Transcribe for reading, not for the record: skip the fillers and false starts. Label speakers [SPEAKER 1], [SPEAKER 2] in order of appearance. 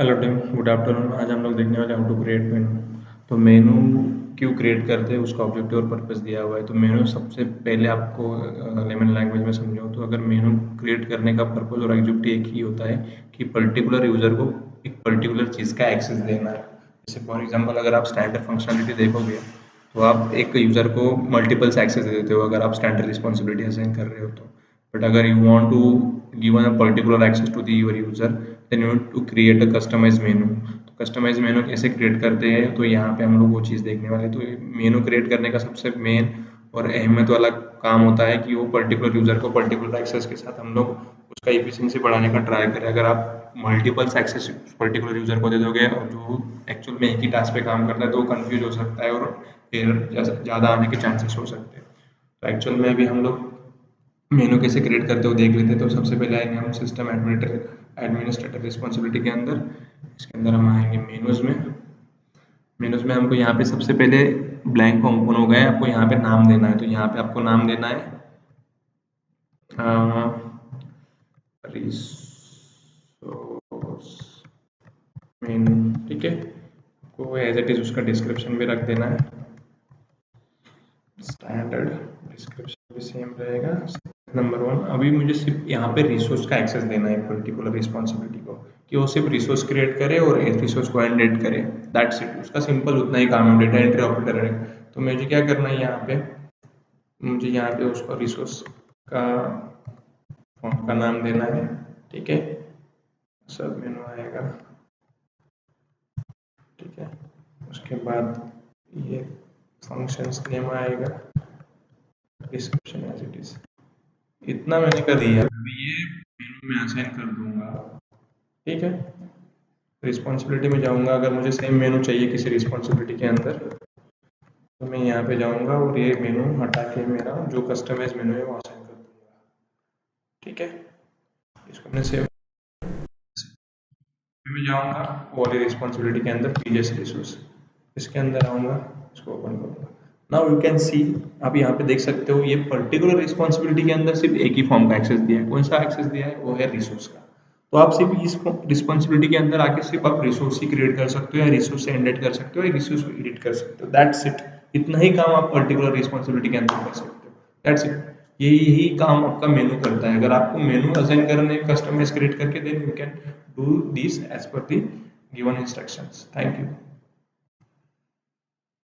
[SPEAKER 1] Hello team, good afternoon. आज हम लोग देखने वाले हाउ टू क्रिएट मेनू। तो मेनू क्यों क्रिएट करते हैं, उसका ऑब्जेक्टिव और पर्पस दिया हुआ है। तो मेनू सबसे पहले आपको लेमन लैंग्वेज में समझो तो अगर मेनू क्रिएट करने का पर्पस और ऑब्जेक्टिव एक ही होता है कि पर्टिकुलर यूजर को एक पर्टिकुलर चीज़ का एक्सेस देना है। जैसे फॉर एग्जांपल अगर आप स्टैंडर्ड फंक्शनलिटी देखोगे तो आप एक यूजर को मल्टीपल्स एक्सेस दे देते हो अगर आप स्टैंडर्ड रिस्पॉन्सिबिलिटी असाइन कर रहे हो तो। But अगर you want to give a particular access to the your user, then you need to create a customized menu। तो कस्टमाइज मेनू कैसे क्रिएट करते हैं, तो यहाँ पे हम लोग वो चीज़ देखने वाले हैं। तो मेनू क्रिएट करने का सबसे मेन और अहमियत वाला काम होता है कि वो पर्टिकुलर यूज़र को पर्टिकुलर एक्सेस के साथ हम लोग उसका इफिशिएंसी बढ़ाने का ट्राई करें। अगर आप मल्टीपल्स एक्सेस पर्टिकुलर यूज़र को दे दोगे और जो एक्चुअल में एक ही टास्क पे काम करता है तो वो कन्फ्यूज हो सकता है और एरर ज़्यादा आने के चांसेस हो सकते हैं। तो एक्चुअल में अभी हम लोग मेनू कैसे क्रिएट करते हो देख लेते हैं। तो सबसे पहले आएंगे हम सिस्टम एडमिनिस्ट्रेटर रिस्पॉन्सिबिलिटी के अंदर। इसके अंदर हम आएंगे मेनूज में हमको यहाँ पे सबसे पहले ब्लैंक ओपन हो गया है, आपको यहाँ पे नाम देना है। तो यहाँ पे आपको नाम देना है रिसोर्स मेनू, ठीक है। आपको एज इट इज उसका डिस्क्रिप्शन भी रख देना है, स्टैंडर्ड डिस्क्रिप्शन भी सेम रहेगा। नंबर वन, अभी मुझे सिर्फ यहाँ पे रिसोर्स का एक्सेस देना है पर्टिकुलर रिस्पॉन्सिबिलिटी को कि वो सिर्फ रिसोर्स क्रिएट करे और रिसोर्स को एंड करे। दैट्स इट, उसका सिंपल उतना ही काम है, डेटा एंट्री ऑपरेटर है। तो मुझे क्या करना है यहाँ पे, मुझे यहाँ पे उसको रिसोर्स का फॉर्म का नाम देना है, ठीक है। सब मेनू आएगा, ठीक है। उसके बाद ये फंक्शंस नेम आएगा, डिस्क्रिप्शन एज इट इज। इतना मैंने कर दिया, अभी ये मेनू में असाइन कर दूंगा, ठीक है। रिस्पॉन्सिबिलिटी में जाऊंगा, अगर मुझे सेम मेनू चाहिए किसी रिस्पॉन्सिबिलिटी के अंदर तो मैं यहाँ पे जाऊंगा और ये मेनू हटा के मेरा जो कस्टमाइज मेनू है वो असाइन कर दूंगा, ठीक है। इसको मैं सेव में जाऊंगा वाली रिस्पॉन्सिबिलिटी के अंदर पीजेस रिसोर्स, इसके अंदर आऊंगा, इसको ओपन करूंगा। नाउ यू कैन सी, आप यहाँ पे देख सकते हो ये पर्टिकुलर रिस्पॉन्सिबिलिटी के अंदर सिर्फ एक ही फॉर्म का एक्सेस दिया है। कौन सा एक्सेस दिया है, वो है रिसोर्स का। तो आप सिर्फ इस रिस्पॉन्सिबिलिटी के अंदर आके सिर्फ आप रिसोर्स ही क्रिएट कर सकते हो या रिसोर्स से एडिट कर सकते हो या रिसोर्स को एडिट कर सकते हो। दैट्स इट, इतना ही काम आप पर्टिकुलर रिस्पॉन्सिबिलिटी के अंदर कर सकते हो। दैट्स इट, यही काम आपका मेनू करता है। अगर आपको मेनू असाइन करने कस्टमाइज क्रिएट करके, then you can do this as per the given instructions. Thank you.